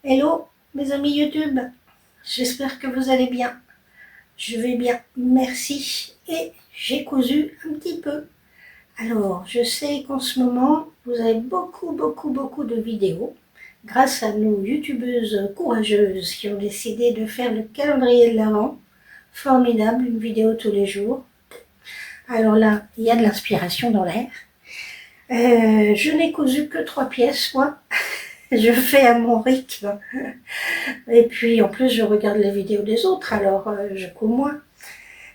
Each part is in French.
Hello mes amis YouTube, j'espère que vous allez bien. Je vais bien, merci. Et j'ai cousu un petit peu. Alors, je sais qu'en ce moment, vous avez beaucoup de vidéos grâce à nos youtubeuses courageuses qui ont décidé de faire le calendrier de l'Avent. Formidable, une vidéo tous les jours. Alors là, il y a de l'inspiration dans l'air. Je n'ai cousu que 3 pièces, moi. Je fais à mon rythme. Et puis, en plus, je regarde les vidéos des autres, alors je couds moins.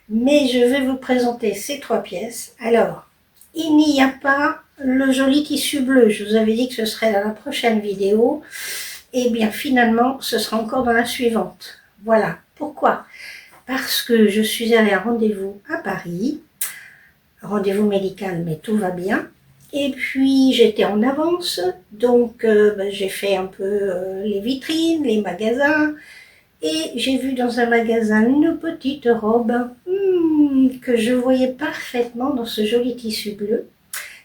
Mais je vais vous présenter ces 3 pièces. Alors, il n'y a pas le joli tissu bleu. Je vous avais dit que ce serait dans la prochaine vidéo. Et bien, finalement, ce sera encore dans la suivante. Voilà. Pourquoi? Parce que je suis allée à rendez-vous à Paris. Rendez-vous médical, mais tout va bien. Et puis j'étais en avance, donc j'ai fait un peu les vitrines, les magasins, et j'ai vu dans un magasin une petite robe que je voyais parfaitement dans ce joli tissu bleu.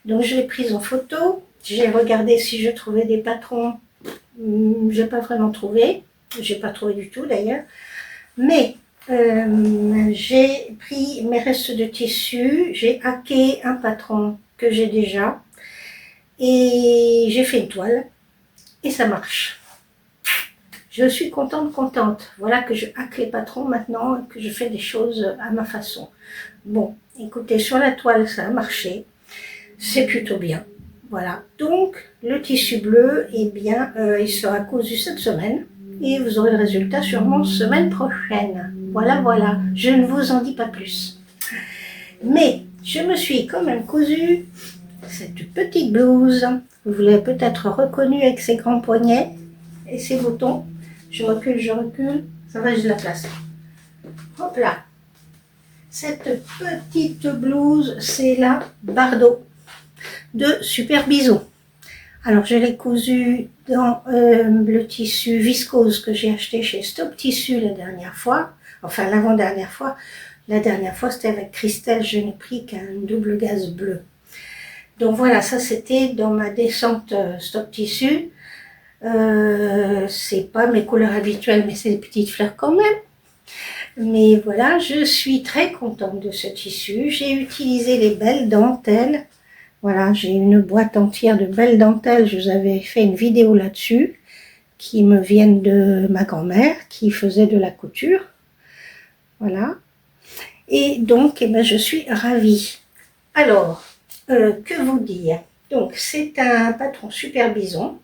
Donc je l'ai prise en photo, j'ai regardé si je trouvais des patrons, j'ai pas vraiment trouvé, j'ai pas trouvé du tout d'ailleurs, mais j'ai pris mes restes de tissu, j'ai hacké un patron que j'ai déjà, et j'ai fait une toile, et ça marche. Je suis contente. Voilà que je hack les patrons maintenant, que je fais des choses à ma façon. Bon, écoutez, sur la toile, ça a marché. C'est plutôt bien. Voilà. Donc, le tissu bleu, eh bien, il sera cousu cette semaine. Et vous aurez le résultat sûrement semaine prochaine. Voilà. Je ne vous en dis pas plus. Mais, je me suis quand même cousu cette petite blouse. Vous l'avez peut-être reconnue avec ses grands poignets et ses boutons. Je recule. Ça va, je la place. Hop là. Cette petite blouse, c'est la Bardot de Super Bison. Alors, je l'ai cousue dans le tissu viscose que j'ai acheté chez Stop Tissu la dernière fois. Enfin, l'avant-dernière fois. La dernière fois, c'était avec Christelle. Je n'ai pris qu'un double gaze bleu. Donc voilà, ça c'était dans ma descente Stop Tissu. C'est pas mes couleurs habituelles, mais c'est des petites fleurs quand même. Mais voilà, je suis très contente de ce tissu. J'ai utilisé les belles dentelles. Voilà, j'ai une boîte entière de belles dentelles. Je vous avais fait une vidéo là-dessus, qui me viennent de ma grand-mère, qui faisait de la couture. Voilà. Et donc, eh ben, je suis ravie. Alors, que vous dire? Donc, c'est un patron Super Bison.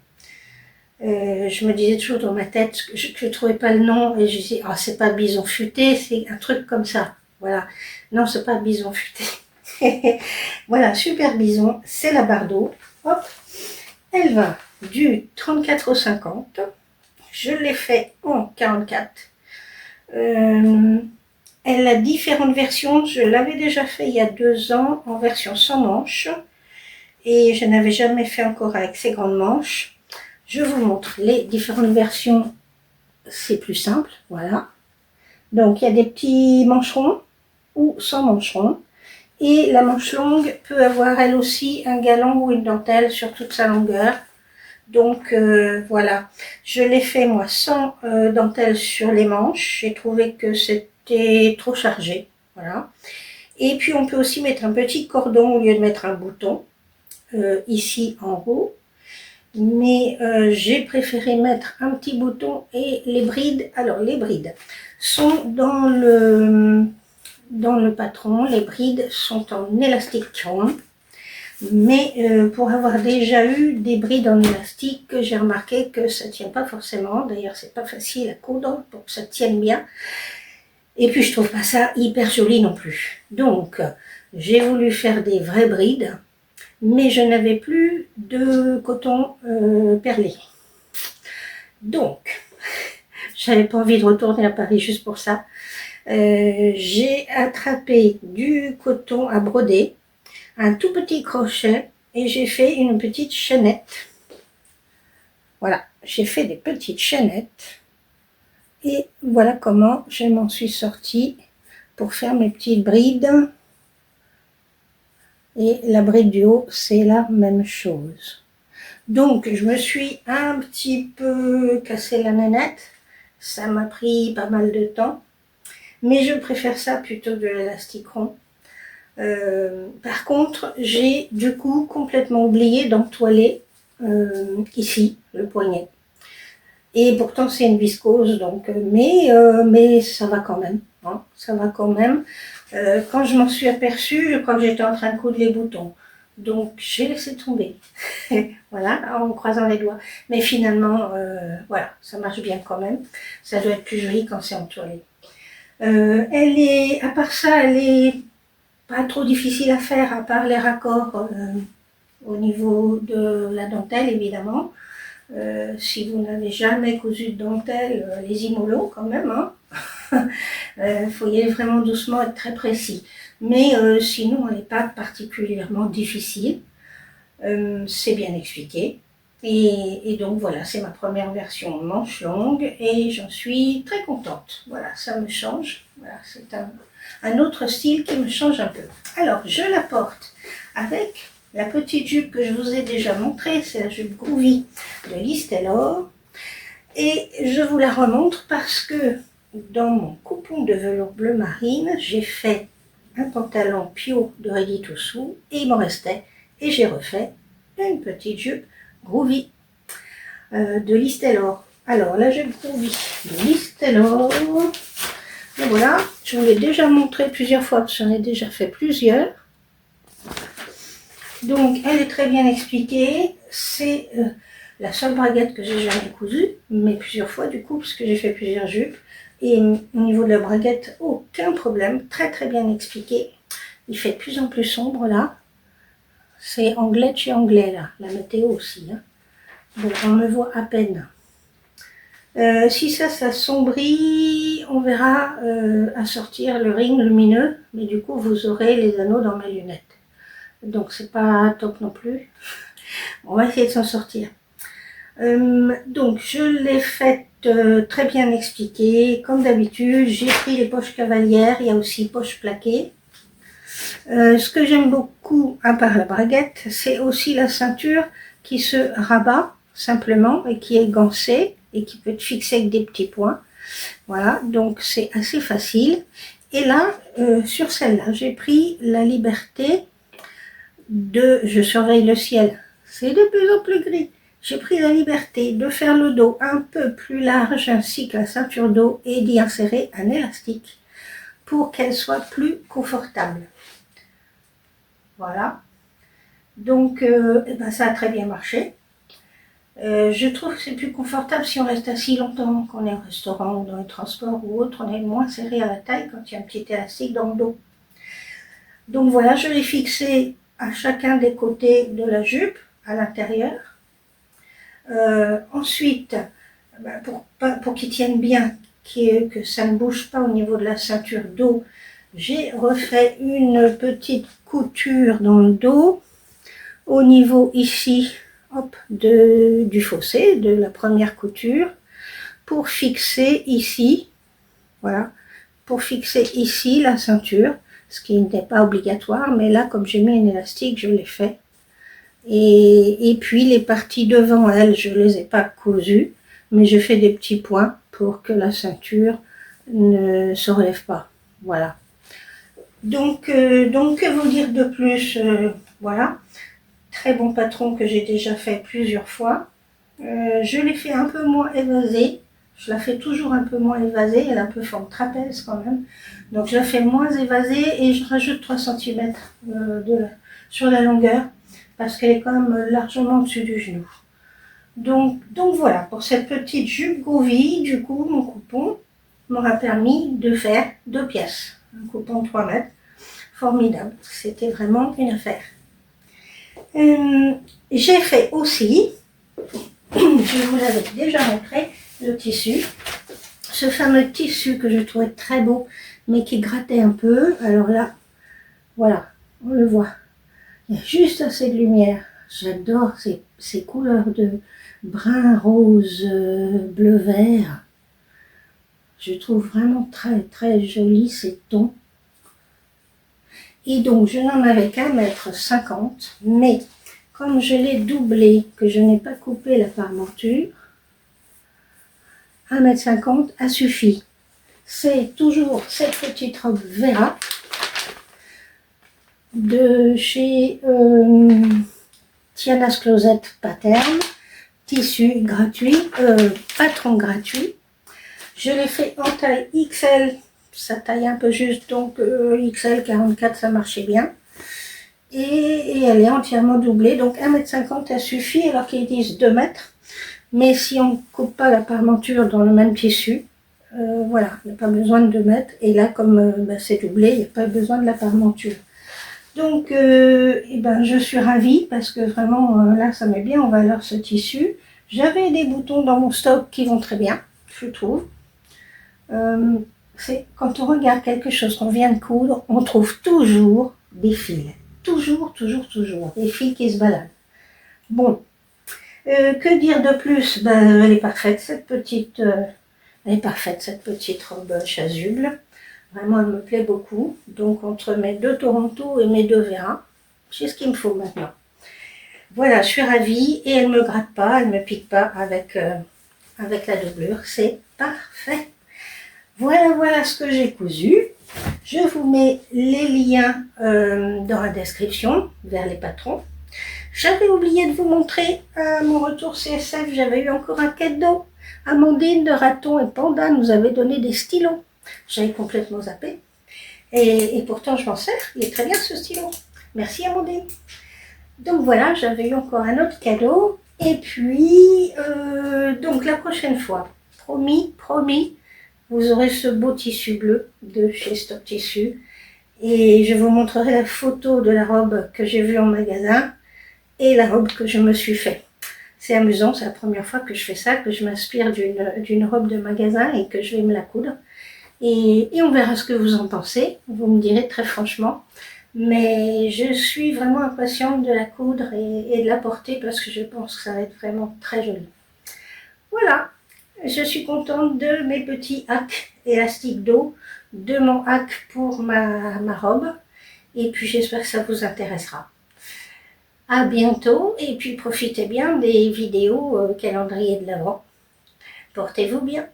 Je me disais toujours dans ma tête que je ne trouvais pas le nom, et je disais, ah, c'est pas Bison Futé, c'est un truc comme ça. Voilà. Non, c'est pas Bison Futé. Voilà, Super Bison, c'est la Bardot. Hop. Elle va du 34 au 50. Je l'ai fait en 44. Elle a différentes versions. Je l'avais déjà fait il y a 2 ans en version sans manches. Et je n'avais jamais fait encore avec ces grandes manches. Je vous montre les différentes versions. C'est plus simple, voilà. Donc il y a des petits mancherons ou sans mancherons. Et la manche longue peut avoir elle aussi un galan ou une dentelle sur toute sa longueur. Donc voilà, je l'ai fait moi sans dentelle sur les manches. J'ai trouvé que c'était trop chargé, voilà. Et puis on peut aussi mettre un petit cordon au lieu de mettre un bouton, ici en haut. Mais j'ai préféré mettre un petit bouton et les brides. Alors les brides sont dans le patron, les brides sont en élastique rond. Mais pour avoir déjà eu des brides en élastique, j'ai remarqué que ça ne tient pas forcément. D'ailleurs, c'est pas facile à coudre pour que ça tienne bien. Et puis, je trouve pas ça hyper joli non plus. Donc, j'ai voulu faire des vraies brides, mais je n'avais plus de coton perlé. Donc, j'avais pas envie de retourner à Paris juste pour ça. J'ai attrapé du coton à broder, un tout petit crochet, et j'ai fait une petite chaînette. Voilà, j'ai fait des petites chaînettes. Et voilà comment je m'en suis sortie pour faire mes petites brides. Et la bride du haut, c'est la même chose. Donc, je me suis un petit peu cassé la nénette. Ça m'a pris pas mal de temps. Mais je préfère ça plutôt que de l'élastique rond. Par contre, j'ai du coup complètement oublié d'entoiler ici, le poignet. Et pourtant, c'est une viscose, donc, mais ça va quand même. Hein, ça va quand même. Quand je m'en suis aperçue, je crois que j'étais en train de coudre les boutons. Donc, j'ai laissé tomber. Voilà, en croisant les doigts. Mais finalement, voilà, ça marche bien quand même. Ça doit être plus joli quand c'est entoilé. Elle est, à part ça, elle est pas trop difficile à faire, à part les raccords au niveau de la dentelle, évidemment. Si vous n'avez jamais cousu de dentelle, les mollo quand même. Hein. Faut y aller vraiment doucement, être très précis. Mais sinon, elle n'est pas particulièrement difficile. C'est bien expliqué. Et donc voilà, c'est ma première version manche longue et j'en suis très contente. Voilà, ça me change. Voilà, c'est un autre style qui me change un peu. Alors, je la porte avec la petite jupe que je vous ai déjà montrée, c'est la jupe Groovy de Liz Taylor. Et je vous la remontre parce que dans mon coupon de velours bleu marine, j'ai fait un pantalon Pio de Ready to Sew et il m'en restait. Et j'ai refait une petite jupe Groovy de Liz Taylor. Alors, la jupe Groovy de Liz Taylor. Et voilà, je vous l'ai déjà montré plusieurs fois, parce que j'en ai déjà fait plusieurs. Donc, elle est très bien expliquée. C'est la seule braguette que j'ai jamais cousue, mais plusieurs fois du coup, parce que j'ai fait plusieurs jupes. Et au niveau de la braguette, aucun problème. Très très bien expliqué. Il fait de plus en plus sombre là. C'est anglais de chez anglais là, la météo aussi. Hein. Bon, on me voit à peine. Si ça s'assombrit, on verra à sortir le ring lumineux, mais du coup vous aurez les anneaux dans mes lunettes. Donc c'est pas top non plus. On va essayer de s'en sortir. Donc je l'ai faite très bien expliquée. Comme d'habitude, j'ai pris les poches cavalières, il y a aussi poches plaquées. Ce que j'aime beaucoup, à part la braguette, c'est aussi la ceinture qui se rabat simplement et qui est gancée et qui peut être fixée avec des petits points. Voilà, donc c'est assez facile. Et là, sur celle-là, j'ai pris la liberté de... Je surveille le ciel, c'est de plus en plus gris. J'ai pris la liberté de faire le dos un peu plus large ainsi que la ceinture dos et d'y insérer un élastique pour qu'elle soit plus confortable. Voilà. Donc, eh ben, ça a très bien marché. Je trouve que c'est plus confortable si on reste assis longtemps, qu'on est au restaurant ou dans les transports ou autre, on est moins serré à la taille quand il y a un petit élastique dans le dos. Donc voilà, je l'ai fixé à chacun des côtés de la jupe, à l'intérieur. Ensuite, pour qu'il tienne bien, que ça ne bouge pas au niveau de la ceinture dos, j'ai refait une petite couture dans le dos, au niveau ici, hop, du fossé, de la première couture, pour fixer ici, voilà, pour fixer ici la ceinture, ce qui n'était pas obligatoire, mais là, comme j'ai mis un élastique, je l'ai fait. Et puis les parties devant elles, je ne les ai pas cousues, mais je fais des petits points pour que la ceinture ne se relève pas. Voilà. Donc que vous dire de plus, voilà. Très bon patron que j'ai déjà fait plusieurs fois. Je l'ai fait un peu moins évasée. Je la fais toujours un peu moins évasée. Elle a un peu forme trapèze quand même. Donc je la fais moins évasée et je rajoute 3 cm sur la longueur parce qu'elle est quand même largement au-dessus du genou. Donc voilà, pour cette petite jupe Groovy, du coup, mon coupon m'aura permis de faire 2 pièces. Un coupon de 3 mètres. Formidable. C'était vraiment une affaire. J'ai fait aussi, je vous l'avais déjà montré, le tissu. Ce fameux tissu que je trouvais très beau, mais qui grattait un peu. Alors là, voilà, on le voit. Il y a juste assez de lumière. J'adore ces couleurs de brun, rose, bleu, vert. Je trouve vraiment très, très joli ces tons. Et donc, je n'en avais qu'à mettre 50, mais comme je l'ai doublé, que je n'ai pas coupé la parmenture, 1,50 m a suffi. C'est toujours cette petite robe Vera de chez Tiana's Closet Pattern, tissu gratuit, patron gratuit. Je l'ai fait en taille XL, ça taille un peu juste, donc XL 44 ça marchait bien. Et elle est entièrement doublée, donc 1,50 m a suffi, alors qu'ils disent 2 mètres. Mais si on ne coupe pas la parmenture dans le même tissu, voilà, il n'y a pas besoin de 2 mètres. Et là, comme c'est doublé, il n'y a pas besoin de la parmenture. Donc, je suis ravie parce que vraiment, là, ça met bien en valeur ce tissu. J'avais des boutons dans mon stock qui vont très bien, je trouve. C'est quand on regarde quelque chose qu'on vient de coudre, on trouve toujours des fils. Toujours, toujours, toujours. Des fils qui se baladent. Bon. Que dire de plus? Elle est parfaite cette petite robe chasuble. Vraiment, elle me plaît beaucoup. Donc, entre mes 2 Toronto et mes 2 Vera, c'est ce qu'il me faut maintenant. Voilà, je suis ravie et elle ne me gratte pas, elle ne me pique pas avec la doublure. C'est parfait. Voilà ce que j'ai cousu. Je vous mets les liens dans la description vers les patrons. J'avais oublié de vous montrer mon retour CSF, j'avais eu encore un cadeau. Amandine de Raton et Panda nous avait donné des stylos. J'avais complètement zappé. Et pourtant je m'en sers, il est très bien ce stylo. Merci Amandine. Donc voilà, j'avais eu encore un autre cadeau. Et puis, donc la prochaine fois, promis, vous aurez ce beau tissu bleu de chez Stock Tissu. Et je vous montrerai la photo de la robe que j'ai vue en magasin et la robe que je me suis fait. C'est amusant, c'est la première fois que je fais ça, que je m'inspire d'une robe de magasin et que je vais me la coudre. Et on verra ce que vous en pensez, vous me direz très franchement. Mais je suis vraiment impatiente de la coudre et de la porter parce que je pense que ça va être vraiment très joli. Voilà, je suis contente de mes petits hacks élastiques d'eau, de mon hack pour ma robe. Et puis j'espère que ça vous intéressera. À bientôt et puis profitez bien des vidéos calendrier de l'Avent. Portez-vous bien.